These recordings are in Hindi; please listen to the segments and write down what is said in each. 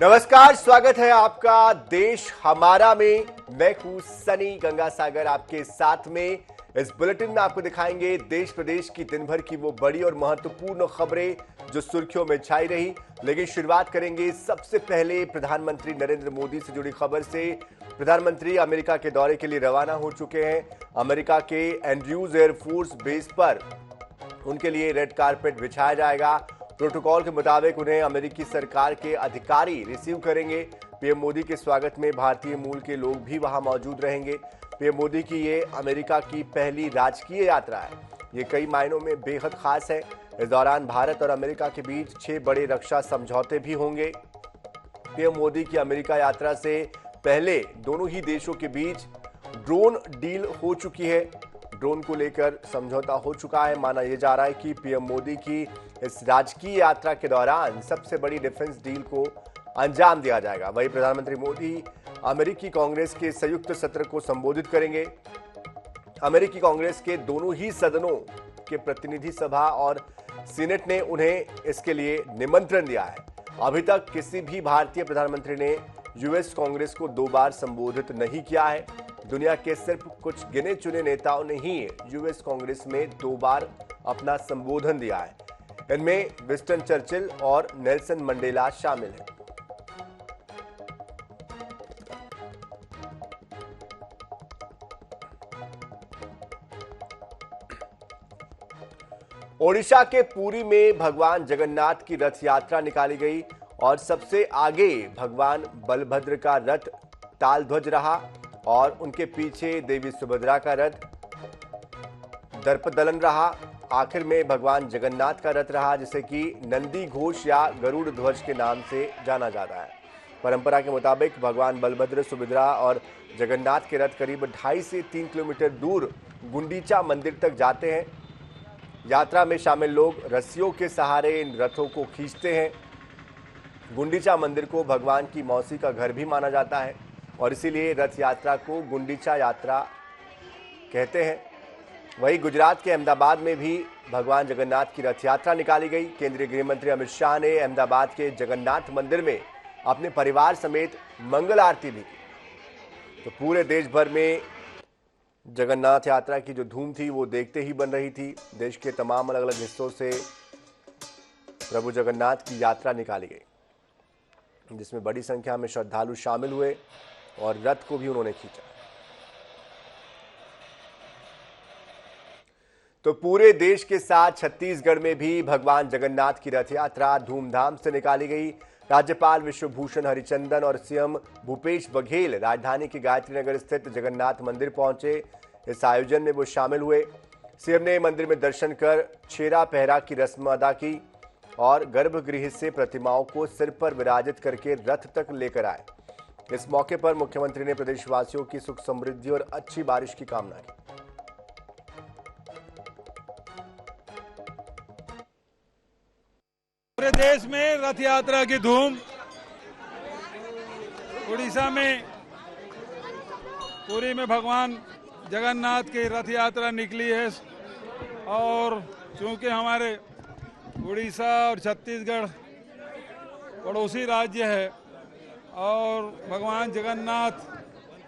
नमस्कार, स्वागत है आपका देश हमारा में। मैं हूं सनी गंगासागर आपके साथ में। इस बुलेटिन में आपको दिखाएंगे देश प्रदेश की दिन भर की वो बड़ी और महत्वपूर्ण खबरें जो सुर्खियों में छाई रही। लेकिन शुरुआत करेंगे सबसे पहले प्रधानमंत्री नरेंद्र मोदी से जुड़ी खबर से। प्रधानमंत्री अमेरिका के दौरे के लिए रवाना हो चुके हैं। अमेरिका के एंड्रयूज एयरफोर्स बेस पर उनके लिए रेड कारपेट बिछाया जाएगा। प्रोटोकॉल के मुताबिक उन्हें अमेरिकी सरकार के अधिकारी रिसीव करेंगे। पीएम मोदी के स्वागत में भारतीय मूल के लोग भी वहां मौजूद रहेंगे। पीएम मोदी की ये अमेरिका की पहली राजकीय यात्रा है। ये कई मायनों में बेहद खास है। इस दौरान भारत और अमेरिका के बीच 6 बड़े रक्षा समझौते भी होंगे। पीएम मोदी की अमेरिका यात्रा से पहले दोनों ही देशों के बीच ड्रोन डील हो चुकी है। ड्रोन को लेकर समझौता हो चुका है। माना यह जा रहा है कि पीएम मोदी की इस राजकीय यात्रा के दौरान सबसे बड़ी डिफेंस डील को अंजाम दिया जाएगा। वहीं प्रधानमंत्री मोदी अमेरिकी कांग्रेस के संयुक्त सत्र को संबोधित करेंगे। अमेरिकी कांग्रेस के दोनों ही सदनों के प्रतिनिधि सभा और सीनेट ने उन्हें इसके लिए निमंत्रण दिया है। अभी तक किसी भी भारतीय प्रधानमंत्री ने यूएस कांग्रेस को 2 बार संबोधित नहीं किया है। दुनिया के सिर्फ कुछ गिने चुने नेताओं ने ही यूएस कांग्रेस में 2 बार अपना संबोधन दिया है। इनमें विंस्टन चर्चिल और नेल्सन मंडेला शामिल हैं। ओडिशा के पुरी में भगवान जगन्नाथ की रथ यात्रा निकाली गई और सबसे आगे भगवान बलभद्र का रथ तालध्वज रहा और उनके पीछे देवी सुभद्रा का रथ दर्पदलन रहा। आखिर में भगवान जगन्नाथ का रथ रहा, जिसे कि नंदी घोष या गरुड़ ध्वज के नाम से जाना जाता है। परंपरा के मुताबिक भगवान बलभद्र, सुभद्रा और जगन्नाथ के रथ करीब 2.5 से 3 किलोमीटर दूर गुंडीचा मंदिर तक जाते हैं। यात्रा में शामिल लोग रस्सियों के सहारे इन रथों को खींचते हैं। गुंडीचा मंदिर को भगवान की मौसी का घर भी माना जाता है और इसीलिए रथ यात्रा को गुंडीचा यात्रा कहते हैं। वहीं गुजरात के अहमदाबाद में भी भगवान जगन्नाथ की रथ यात्रा निकाली गई। केंद्रीय गृह मंत्री अमित शाह ने अहमदाबाद के जगन्नाथ मंदिर में अपने परिवार समेत मंगल आरती भी की। तो पूरे देश भर में जगन्नाथ यात्रा की जो धूम थी वो देखते ही बन रही थी। देश के तमाम अलग अलग हिस्सों से प्रभु जगन्नाथ की यात्रा निकाली गई, जिसमें बड़ी संख्या में श्रद्धालु शामिल हुए और रथ को भी उन्होंने खींचा। तो पूरे देश के साथ छत्तीसगढ़ में भी भगवान जगन्नाथ की रथ यात्रा धूमधाम से निकाली गई। राज्यपाल विश्वभूषण हरिचंदन और सीएम भूपेश बघेल राजधानी के गायत्री नगर स्थित जगन्नाथ मंदिर पहुंचे। इस आयोजन में वो शामिल हुए। सीएम ने मंदिर में दर्शन कर छेरा पहरा की रस्म अदा की और गर्भगृह से प्रतिमाओं को सिर पर विराजित करके रथ तक लेकर आए। इस मौके पर मुख्यमंत्री ने प्रदेशवासियों की सुख समृद्धि और अच्छी बारिश की कामना की। पूरे देश में रथ यात्रा की धूम। उड़ीसा में पुरी में भगवान जगन्नाथ की रथ यात्रा निकली है और चूंकि हमारे उड़ीसा और छत्तीसगढ़ पड़ोसी राज्य है और भगवान जगन्नाथ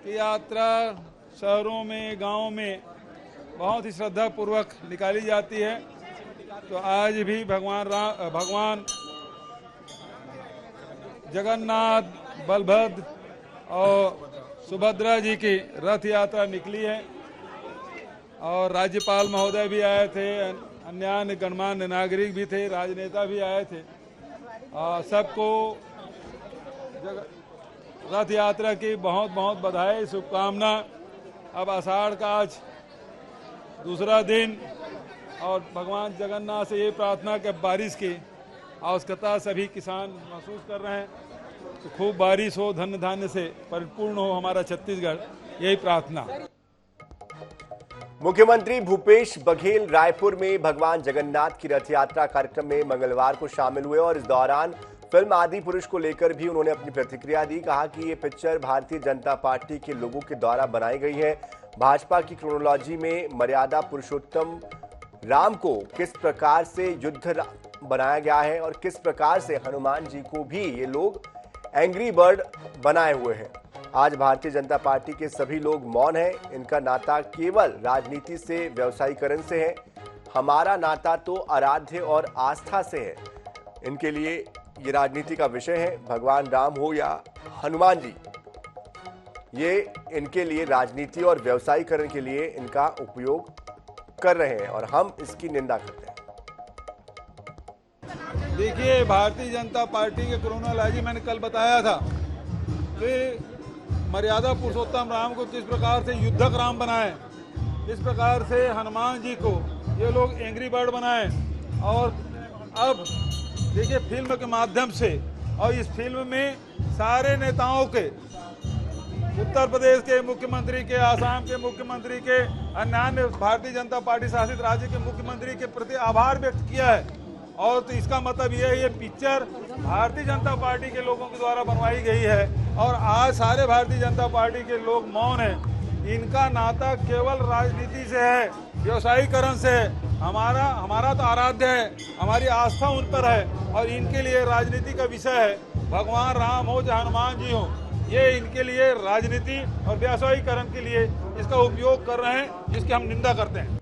की यात्रा शहरों में, गांवों में बहुत ही श्रद्धापूर्वक निकाली जाती है। तो आज भी भगवान जगन्नाथ, बलभद्र और सुभद्रा जी की रथ यात्रा निकली है और राज्यपाल महोदय भी आए थे, अन्य गणमान्य नागरिक भी थे, राजनेता भी आए थे। सबको रथ यात्रा की बहुत बहुत बधाई, शुभकामना। अब आषाढ़ का आज दूसरा दिन और भगवान जगन्नाथ से ये प्रार्थना कि बारिश की आवश्यकता सभी किसान महसूस कर रहे हैं। तो खूब बारिश हो, धन धान्य से परिपूर्ण हो हमारा छत्तीसगढ़, यही प्रार्थना। मुख्यमंत्री भूपेश बघेल रायपुर में भगवान जगन्नाथ की रथ यात्रा कार्यक्रम में मंगलवार को शामिल हुए और इस दौरान फिल्म आदि पुरुष को लेकर भी उन्होंने अपनी प्रतिक्रिया दी। कहा कि ये पिक्चर भारतीय जनता पार्टी के लोगों के द्वारा बनाई गई है। भाजपा की क्रोनोलॉजी में मर्यादा पुरुषोत्तम राम को किस प्रकार से युद्ध बनाया गया है और किस प्रकार से हनुमान जी को भी ये लोग एंग्री बर्ड बनाए हुए हैं। आज भारतीय जनता पार्टी के सभी लोग मौन हैं। इनका नाता केवल राजनीति से, व्यवसायीकरण से है। हमारा नाता तो आराध्य और आस्था से है। इनके लिए ये राजनीति का विषय है। भगवान राम हो या हनुमान जी, ये इनके लिए राजनीति और व्यवसायीकरण के लिए इनका उपयोग कर रहे हैं और हम इसकी निंदा करते हैं। देखिए, भारतीय जनता पार्टी के क्रोनोलॉजी मैंने कल बताया था कि मर्यादा पुरुषोत्तम राम को किस प्रकार से युद्धक राम बनाए, इस प्रकार से हनुमान जी को ये लोग एंग्री बर्ड बनाए। और अब देखिए, फिल्म के माध्यम से, और इस फिल्म में सारे नेताओं के, उत्तर प्रदेश के मुख्यमंत्री के, आसाम के मुख्यमंत्री के, अन्य भारतीय जनता पार्टी शासित राज्य के मुख्यमंत्री के प्रति आभार व्यक्त किया है। और तो इसका मतलब यह है, ये पिक्चर भारतीय जनता पार्टी के लोगों के द्वारा बनवाई गई है और आज सारे भारतीय जनता पार्टी के लोग मौन हैं। इनका नाता केवल राजनीति से है, व्यवसायीकरण से है। हमारा तो आराध्य है, हमारी आस्था उन पर है और इनके लिए राजनीति का विषय है। भगवान राम हो चाहे हनुमान जी हो, ये इनके लिए राजनीति और व्यवसायीकरण के लिए इसका उपयोग कर रहे हैं, जिसकी हम निंदा करते हैं।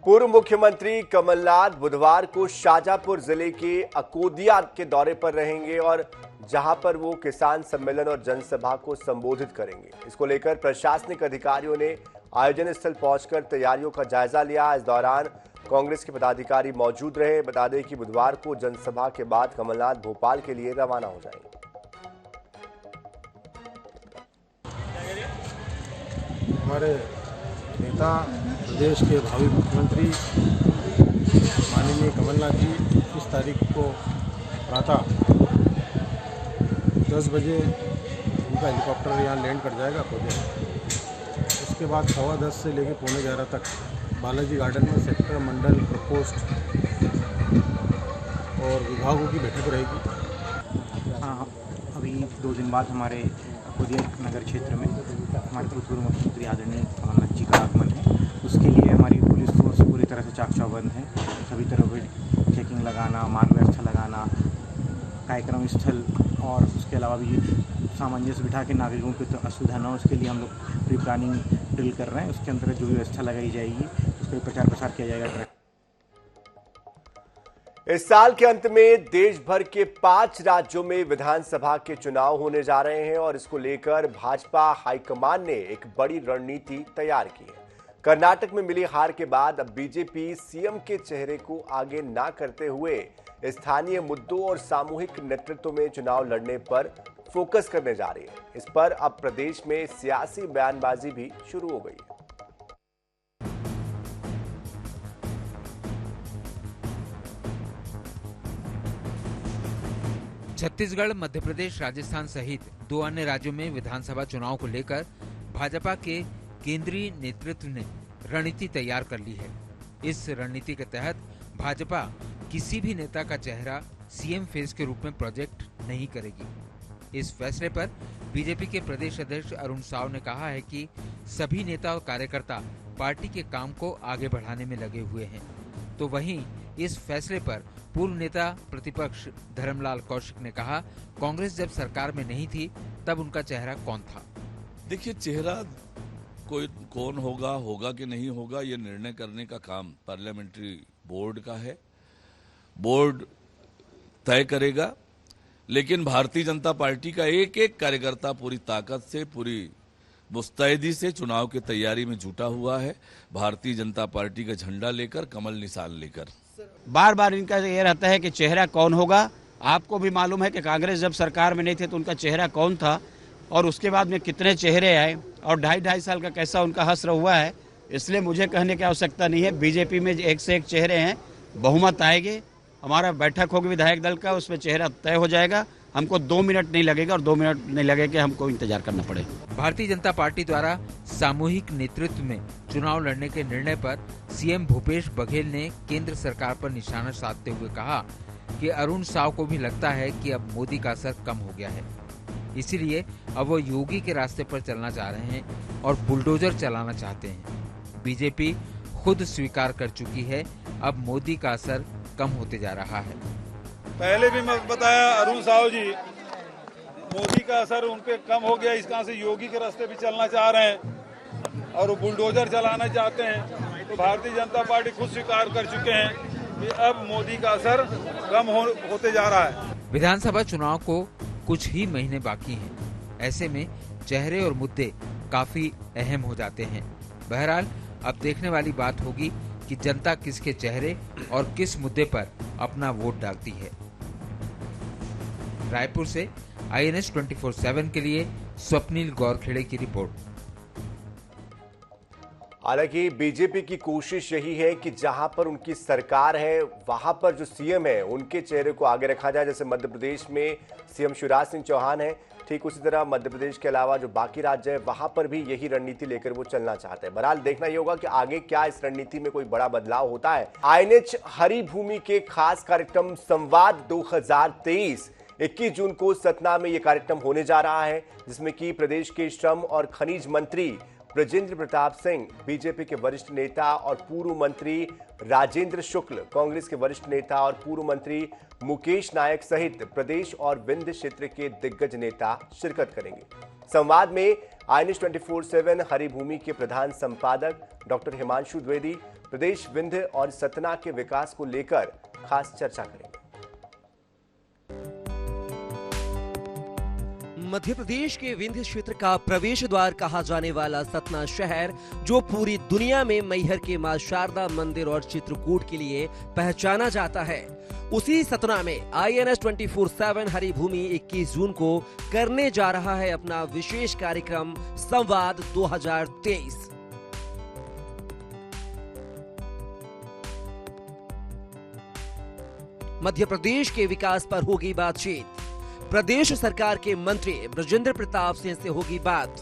पूर्व मुख्यमंत्री कमलनाथ बुधवार को शाजापुर जिले के अकोदिया के दौरे पर रहेंगे और जहां पर वो किसान सम्मेलन और जनसभा को संबोधित करेंगे। इसको लेकर प्रशासनिक अधिकारियों ने आयोजन स्थल पहुंचकर तैयारियों का जायजा लिया। इस दौरान कांग्रेस के पदाधिकारी मौजूद रहे। बता दें कि बुधवार को जनसभा के बाद कमलनाथ भोपाल के लिए रवाना हो जाएंगे। हमारे नेता, प्रदेश के भावी मुख्यमंत्री माननीय कमलनाथ जी 21 तारीख को प्रातः 10 बजे उनका हेलीकॉप्टर यहाँ लैंड कर जाएगा कोदिया। उसके बाद 10:15 से लेकर 11:45 तक बालाजी गार्डन में सेक्टर, मंडल, प्रकोष्ठ और विभागों की बैठक रहेगी। हाँ, अभी 2 दिन बाद हमारे अकोदिया नगर क्षेत्र में हमारे भूतपूर्व मुख्यमंत्री आदरणीय कमलनाथ जी का आगमन है। उसके लिए हमारी पुलिस फोर्स पूरी तरह से चाक चौबंद है। सभी तरह की चेकिंग लगाना, मार्ग व्यवस्था लगाना, कार्यक्रम स्थल और उसके अलावा भी सामंजस्य बिठा के नागरिकों की तो असुविधा न हो, उसके लिए हम लोग प्री प्लानिंग ड्रिल कर रहे हैं। उसके अंतर्गत जो भी व्यवस्था लगाई जाएगी उसका प्रचार प्रसार किया जाएगा। इस साल के अंत में देश भर के 5 राज्यों में विधानसभा के चुनाव होने जा रहे हैं और इसको लेकर भाजपा हाईकमान ने एक बड़ी रणनीति तैयार की है। कर्नाटक में मिली हार के बाद अब बीजेपी सीएम के चेहरे को आगे ना करते हुए स्थानीय मुद्दों और सामूहिक नेतृत्व में चुनाव लड़ने पर फोकस करने जा रही है। इस पर अब प्रदेश में सियासी बयानबाजी भी शुरू हो गई है। छत्तीसगढ़, मध्य प्रदेश, राजस्थान सहित 2 अन्य राज्यों में विधानसभा चुनाव को लेकर भाजपा के केंद्रीय नेतृत्व ने रणनीति तैयार कर ली है। इस रणनीति के तहत भाजपा किसी भी नेता का चेहरा सीएम फेस के रूप में प्रोजेक्ट नहीं करेगी। इस फैसले पर बीजेपी के प्रदेश अध्यक्ष अरुण साव ने कहा है कि सभी नेता और कार्यकर्ता पार्टी के काम को आगे बढ़ाने में लगे हुए हैं। तो वहीं इस फैसले पर पूर्व नेता प्रतिपक्ष धर्मलाल कौशिक ने कहा, कांग्रेस जब सरकार में नहीं थी तब उनका चेहरा कौन था। देखिए, चेहरा कोई कौन होगा कि नहीं होगा, ये निर्णय करने का काम पार्लियामेंट्री बोर्ड का है। बोर्ड तय करेगा, लेकिन भारतीय जनता पार्टी का एक एक कार्यकर्ता पूरी ताकत से, पूरी मुस्तैदी से चुनाव की तैयारी में जुटा हुआ है। भारतीय जनता पार्टी का झंडा लेकर, कमल निशान लेकर। बार बार इनका ये रहता है कि चेहरा कौन होगा। आपको भी मालूम है कि कांग्रेस जब सरकार में नहीं थे तो उनका चेहरा कौन था और उसके बाद में कितने चेहरे आए और 2.5 साल का कैसा उनका हश्र हुआ है। इसलिए मुझे कहने की आवश्यकता नहीं है। बीजेपी में एक से एक चेहरे हैं, बहुमत आएंगे। हमारा बैठक होगी विधायक दल का, उसमें चेहरा तय हो जाएगा। हमको 2 मिनट नहीं लगेगा और 2 मिनट नहीं लगेगा कि हमको इंतजार करना पड़े। भारतीय जनता पार्टी द्वारा सामूहिक नेतृत्व में चुनाव लड़ने के निर्णय पर सीएम भूपेश बघेल ने केंद्र सरकार पर निशाना साधते हुए कहा कि अरुण साव को भी लगता है कि अब मोदी का असर कम हो गया है, इसीलिए अब वो योगी के रास्ते पर चलना चाह रहे हैं और बुलडोजर चलाना चाहते हैं। बीजेपी खुद स्वीकार कर चुकी है, अब मोदी का असर कम होते जा रहा है। पहले भी मैं बताया, अरुण साव जी मोदी का असर उन पे कम हो गया, इस कहां से योगी के रास्ते पे चलना चाह रहे हैं और वो बुलडोजर चलाना चाहते हैं। तो भारतीय जनता पार्टी खुद स्वीकार कर चुके हैं कि अब मोदी का असर कम होते जा रहा है। विधानसभा चुनाव को कुछ ही महीने बाकी हैं। ऐसे में चेहरे और मुद्दे काफी अहम हो जाते हैं। बहरहाल अब देखने वाली बात होगी कि जनता किसके चेहरे और किस मुद्दे पर अपना वोट डालती है। रायपुर से INS 24/7 के लिए स्वप्निल गौरखेड़े की रिपोर्ट। हालांकि बीजेपी की कोशिश यही है कि जहां पर उनकी सरकार है वहां पर जो सीएम है उनके चेहरे को आगे रखा जाए। जैसे मध्य प्रदेश में सीएम शिवराज सिंह चौहान है, ठीक उसी तरह मध्य प्रदेश के अलावा जो बाकी राज्य है वहां पर भी यही रणनीति लेकर वो चलना चाहते हैं। बहरहाल देखना ये होगा कि आगे क्या इस रणनीति में कोई बड़ा बदलाव होता है। INH हरी भूमि के खास कार्यक्रम संवाद 2023 21 जून को सतना में यह कार्यक्रम होने जा रहा है, जिसमें कि प्रदेश के श्रम और खनिज मंत्री ब्रजेंद्र प्रताप सिंह, बीजेपी के वरिष्ठ नेता और पूर्व मंत्री राजेंद्र शुक्ल, कांग्रेस के वरिष्ठ नेता और पूर्व मंत्री मुकेश नायक सहित प्रदेश और विंध्य क्षेत्र के दिग्गज नेता शिरकत करेंगे। संवाद में INH 24/7 हरी भूमि के प्रधान संपादक डॉक्टर हिमांशु द्विवेदी प्रदेश विंध्य और सतना के विकास को लेकर खास चर्चा करेंगे। मध्य प्रदेश के विंध्य क्षेत्र का प्रवेश द्वार कहा जाने वाला सतना शहर, जो पूरी दुनिया में मैहर के मां शारदा मंदिर और चित्रकूट के लिए पहचाना जाता है, उसी सतना में INS 24/7 हरी भूमि 21 जून को करने जा रहा है अपना विशेष कार्यक्रम संवाद 2023। मध्य प्रदेश के विकास पर होगी बातचीत। प्रदेश सरकार के मंत्री ब्रजेंद्र प्रताप सिंह से होगी बात।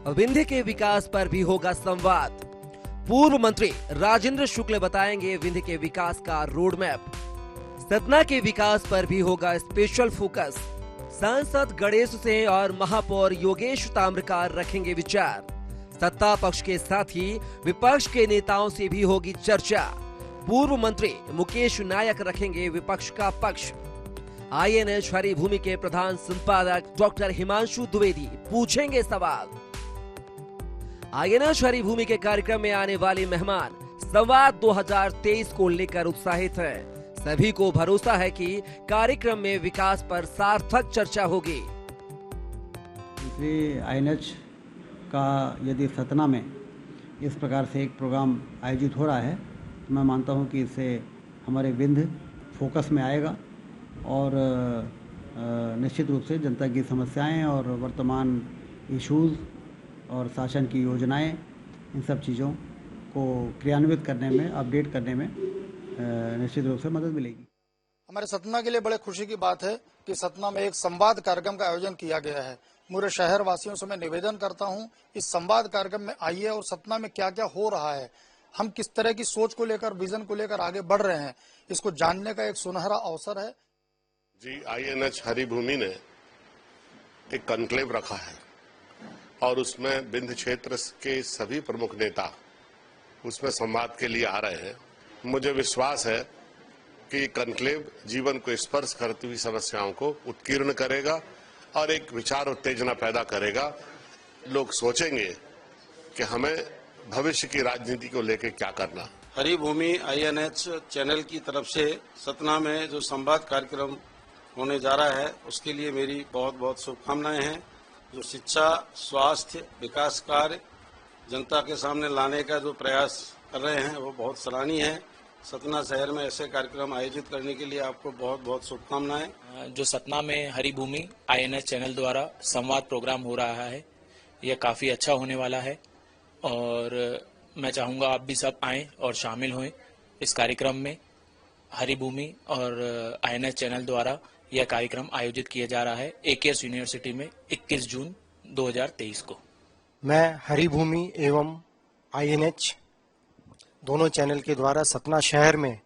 विंध्य के विकास पर भी होगा संवाद। पूर्व मंत्री राजेंद्र शुक्ल बताएंगे विंध्य के विकास का रोड मैप। सतना के विकास पर भी होगा स्पेशल फोकस। सांसद गणेश सिंह और महापौर योगेश ताम्रकार रखेंगे विचार। सत्ता पक्ष के साथ ही विपक्ष के नेताओं से भी होगी चर्चा। पूर्व मंत्री मुकेश नायक रखेंगे विपक्ष का पक्ष। INH हरी भूमि के प्रधान संपादक डॉक्टर हिमांशु द्विवेदी पूछेंगे सवाल। INH हरी भूमि के कार्यक्रम में आने वाले मेहमान संवाद 2023 को लेकर उत्साहित हैं। सभी को भरोसा है कि कार्यक्रम में विकास पर सार्थक चर्चा होगी। INH का यदि सतना में इस प्रकार से एक प्रोग्राम आयोजित हो रहा है तो मैं मानता हूं कि इससे हमारे विंध्य फोकस में आएगा और निश्चित रूप से जनता की समस्याएं और वर्तमान इश्यूज और शासन की योजनाएं, इन सब चीज़ों को क्रियान्वित करने में, अपडेट करने में निश्चित रूप से मदद मिलेगी। हमारे सतना के लिए बड़े खुशी की बात है कि सतना में एक संवाद कार्यक्रम का आयोजन किया गया है। पूरे शहर वासियों से मैं निवेदन करता हूं, इस संवाद कार्यक्रम में आइए और सतना में क्या क्या हो रहा है, हम किस तरह की सोच को लेकर, विजन को लेकर आगे बढ़ रहे हैं, इसको जानने का एक सुनहरा अवसर है। जी, INH हरी भूमि ने एक कॉन्क्लेव रखा है और उसमें विंध्य क्षेत्र के सभी प्रमुख नेता उसमें संवाद के लिए आ रहे हैं। मुझे विश्वास है कि कॉन्क्लेव जीवन को स्पर्श करती हुई समस्याओं को उत्कीर्ण करेगा और एक विचार उत्तेजना पैदा करेगा। लोग सोचेंगे कि हमें भविष्य की राजनीति को लेकर क्या करना। हरी भूमि INH चैनल की तरफ से सतना में जो संवाद कार्यक्रम होने जा रहा है उसके लिए मेरी बहुत बहुत शुभकामनाएं हैं। जो शिक्षा, स्वास्थ्य, विकास कार्य जनता के सामने लाने का जो प्रयास कर रहे हैं वो बहुत सराहनीय है। सतना शहर में ऐसे कार्यक्रम आयोजित करने के लिए आपको बहुत बहुत शुभकामनाएं। जो सतना में हरी भूमि INH चैनल द्वारा संवाद प्रोग्राम हो रहा है, यह काफ़ी अच्छा होने वाला है और मैं चाहूँगा आप भी सब आएँ और शामिल हों इस कार्यक्रम में। हरी भूमि और INH चैनल द्वारा यह कार्यक्रम आयोजित किया जा रहा है AKS यूनिवर्सिटी में 21 जून 2023 को। मैं हरी भूमि एवं INH दोनों चैनल के द्वारा सतना शहर में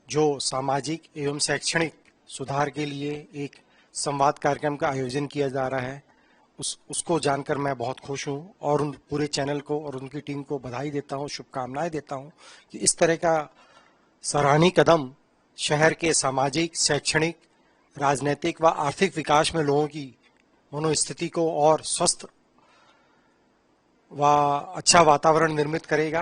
जो सामाजिक एवं शैक्षणिक सुधार के लिए एक संवाद कार्यक्रम का आयोजन किया जा रहा है उसको जानकर मैं बहुत खुश हूँ और उन पूरे चैनल को और उनकी टीम को बधाई देता हूँ, शुभकामनाएं देता हूँ कि इस तरह का सराहनीय कदम शहर के सामाजिक, शैक्षणिक, राजनीतिक व आर्थिक विकास में लोगों की मनोस्थिति को और स्वस्थ व अच्छा वातावरण निर्मित करेगा।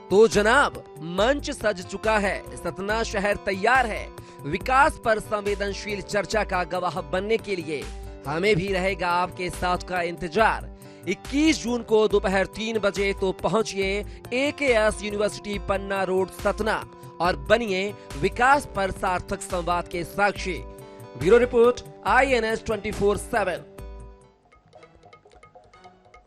तो जनाब, मंच सज चुका है, सतना शहर तैयार है। विकास पर संवेदनशील चर्चा का गवाह बनने के लिए हमें भी रहेगा आपके साथ का इंतजार। 21 जून को दोपहर 3 बजे तो पहुंचिए AKS यूनिवर्सिटी पन्ना रोड सतना और बनिए विकास पर सार्थक संवाद के साक्षी। Bureau report INS 24/7।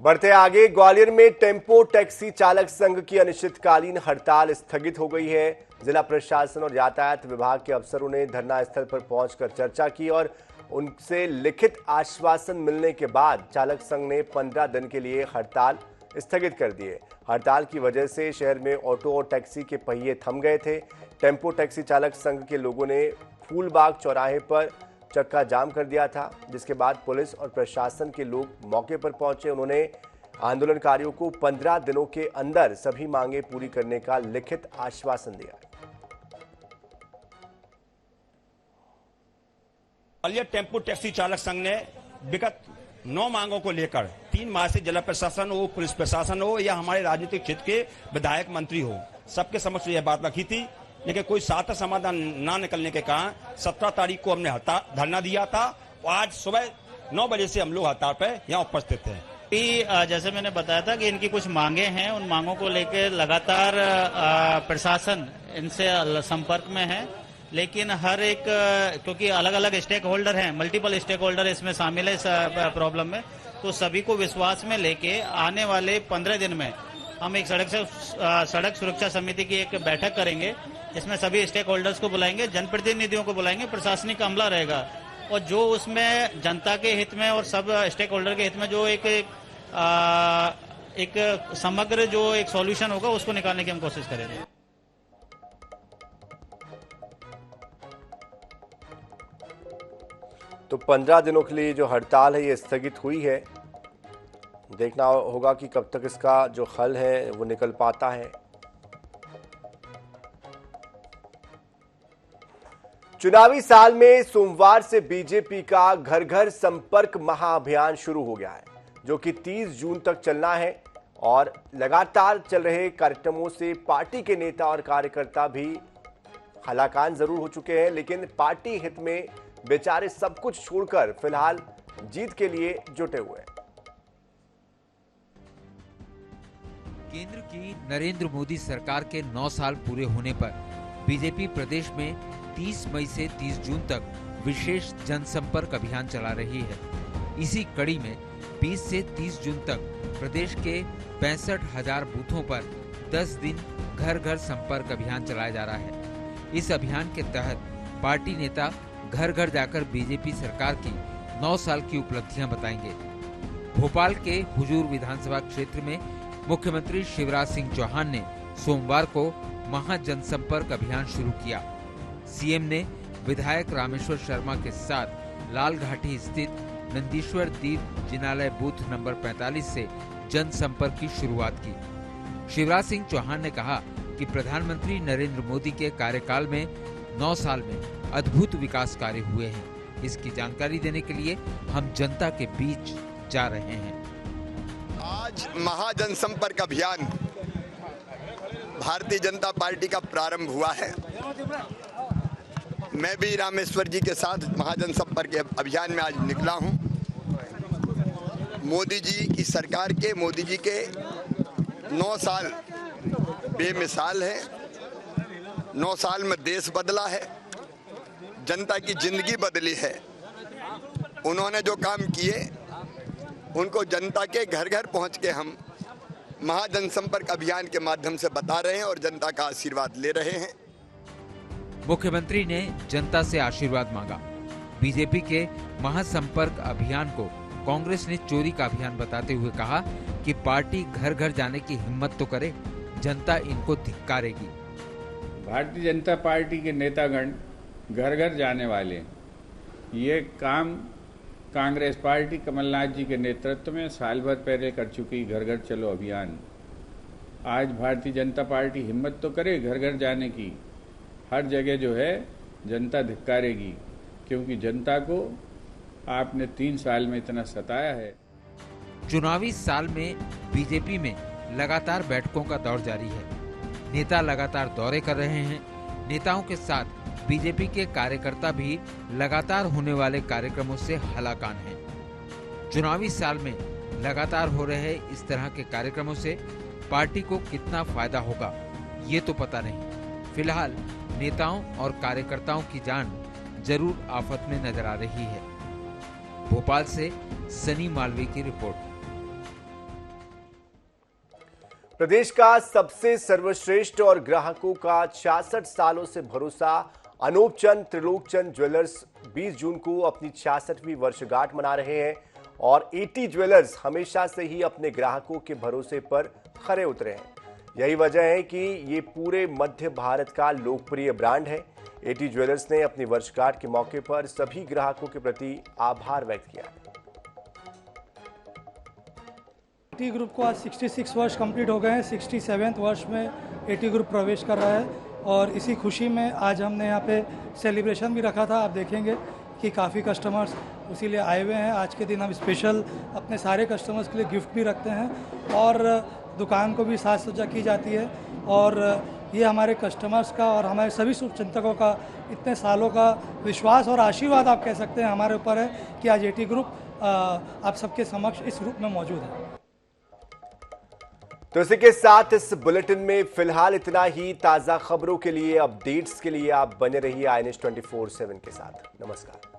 बढ़ते आगे, ग्वालियर में टेम्पो टैक्सी चालक संघ की अनिश्चितकालीन हड़ताल स्थगित हो गई है। जिला प्रशासन और यातायात विभाग के अफसरों ने धरना स्थल पर पहुंचकर चर्चा की और उनसे लिखित आश्वासन मिलने के बाद चालक संघ ने 15 दिन के लिए हड़ताल स्थगित कर दिए। हड़ताल की वजह से शहर में ऑटो और टैक्सी के पहिए थम गए थे। टेम्पो टैक्सी चालक संघ के लोगों ने फूलबाग चौराहे पर चक्का जाम कर दिया था, जिसके बाद पुलिस और प्रशासन के लोग मौके पर पहुंचे। उन्होंने आंदोलनकारियों को 15 दिनों के अंदर सभी मांगे पूरी करने का लिखित आश्वासन दिया। ग्वालियर टेम्पो टैक्सी चालक संघ ने विगत 9 मांगों को लेकर 3 माह से जिला प्रशासन हो, पुलिस प्रशासन हो या हमारे राजनीतिक क्षेत्र के विधायक मंत्री हो, सबके समक्ष यह बात रखी थी, लेकिन कोई सार्थक समाधान ना निकलने के कारण 17 तारीख को हमने धरना दिया था और आज सुबह 9 बजे से हम लोग हड़ताल पर यहाँ उपस्थित हैं। जैसे मैंने बताया था कि इनकी कुछ मांगे हैं, उन मांगों को लेकर लगातार प्रशासन इनसे संपर्क में है, लेकिन हर एक, क्योंकि अलग अलग स्टेक होल्डर हैं, मल्टीपल स्टेक होल्डर इसमें शामिल है इस प्रॉब्लम में, तो सभी को विश्वास में लेके आने वाले 15 दिन में हम एक सड़क सुरक्षा समिति की एक बैठक करेंगे। इसमें सभी स्टेक होल्डर्स को बुलाएंगे, जनप्रतिनिधियों को बुलाएंगे, प्रशासनिक अमला रहेगा और जो उसमें जनता के हित में और सब स्टेक होल्डर के हित में जो एक समग्र जो एक सॉल्यूशन होगा उसको निकालने की हम कोशिश करेंगे। तो 15 दिनों के लिए जो हड़ताल है ये स्थगित हुई है। देखना होगा कि कब तक इसका जो हल है वो निकल पाता है। चुनावी साल में सोमवार से बीजेपी का घर घर संपर्क महाअभियान शुरू हो गया है, जो कि 30 जून तक चलना है और लगातार चल रहे कार्यक्रमों से पार्टी के नेता और कार्यकर्ता भी हलाकान जरूर हो चुके हैं, लेकिन पार्टी हित में बेचारे सब कुछ छोड़कर फिलहाल जीत के लिए जुटे हुए हैं। केंद्र की नरेंद्र मोदी सरकार के 9 साल पूरे होने पर बीजेपी प्रदेश में 30 मई से 30 जून तक विशेष जनसंपर्क अभियान चला रही है। इसी कड़ी में 20 से 30 जून तक प्रदेश के 65,000 बूथों पर 10 दिन घर घर संपर्क अभियान चलाया जा रहा है। इस अभियान के तहत पार्टी नेता घर घर जाकर बीजेपी सरकार की 9 साल की उपलब्धियां बताएंगे। भोपाल के हुजूर विधानसभा क्षेत्र में मुख्यमंत्री शिवराज सिंह चौहान ने सोमवार को महाजनसंपर्क अभियान शुरू किया। सीएम ने विधायक रामेश्वर शर्मा के साथ लाल घाटी स्थित नंदीश्वर दीप जिनालय बूथ नंबर 45 से जनसंपर्क की शुरुआत की। शिवराज सिंह चौहान ने कहा कि प्रधानमंत्री नरेंद्र मोदी के कार्यकाल में 9 साल में अद्भुत विकास कार्य हुए हैं। इसकी जानकारी देने के लिए हम जनता के बीच जा रहे हैं। आज महाजनसंपर्क अभियान भारतीय जनता पार्टी का प्रारंभ हुआ है। मैं भी रामेश्वर जी के साथ महाजनसंपर्क अभियान में आज निकला हूं। मोदी जी की सरकार के, मोदी जी के 9 साल बेमिसाल है। 9 साल में देश बदला है, जनता की जिंदगी बदली है। उन्होंने जो काम किए उनको जनता के घर घर पहुंच के हम महाजनसंपर्क अभियान के माध्यम से बता रहे हैं और जनता का आशीर्वाद ले रहे हैं। मुख्यमंत्री ने जनता से आशीर्वाद मांगा। बीजेपी के महासंपर्क अभियान को कांग्रेस ने चोरी का अभियान बताते हुए कहा कि पार्टी घर घर जाने की हिम्मत तो करे, जनता इनको धिक्कारेगी। भारतीय जनता पार्टी के नेतागण घर घर जाने वाले, ये काम कांग्रेस पार्टी कमलनाथ जी के नेतृत्व में साल भर पहले कर चुकी घर घर चलो अभियान। आज भारतीय जनता पार्टी हिम्मत तो करे घर घर जाने की, हर जगह जो है जनता धिक्कारेगी, क्योंकि जनता को आपने 3 साल में इतना सताया है। चुनावी साल में बीजेपी में लगातार बैठकों का दौर जारी है। नेता लगातार दौरे कर रहे हैं। नेताओं के साथ बीजेपी के कार्यकर्ता भी लगातार होने वाले कार्यक्रमों से हलाकान हैं। चुनावी साल में लगातार हो रहे इस तरह के कार्यक्रमों से पार्टी को कितना फायदा होगा ये तो पता नहीं। फिलहाल नेताओं और कार्यकर्ताओं की जान जरूर आफत में नजर आ रही है। भोपाल से सनी मालवीय की रिपोर्ट। प्रदेश का सबसे सर्वश्रेष्ठ और ग्राहकों का 66 सालों से भरोसा अनूप चंद त्रिलोकचंद ज्वेलर्स 20 जून को अपनी 66वीं वर्षगांठ मना रहे हैं और एटी ज्वेलर्स हमेशा से ही अपने ग्राहकों के भरोसे पर खरे उतरे हैं। यही वजह है कि ये पूरे मध्य भारत का लोकप्रिय ब्रांड है। एटी ज्वेलर्स ने अपनी वर्षगांठ के मौके पर सभी ग्राहकों के प्रति आभार व्यक्त किया। एटी ग्रुप को आज 66 वर्ष कंप्लीट हो गए हैं। 67वें वर्ष में एटी ग्रुप प्रवेश कर रहा है और इसी खुशी में आज हमने यहाँ पे सेलिब्रेशन भी रखा था। आप देखेंगे कि काफ़ी कस्टमर्स उसी लिए आए हुए हैं। आज के दिन हम स्पेशल अपने सारे कस्टमर्स के लिए गिफ्ट भी रखते हैं और दुकान को भी साज सज्जा की जाती है और ये हमारे कस्टमर्स का और हमारे सभी शुभचिंतकों का इतने सालों का विश्वास और आशीर्वाद आप कह सकते हैं हमारे ऊपर है कि आज एटी ग्रुप आप सबके समक्ष इस रूप में मौजूद है। तो इसी के साथ इस बुलेटिन में फिलहाल इतना ही। ताजा खबरों के लिए, अपडेट्स के लिए आप बने रहिए INH 24/7 के साथ। नमस्कार।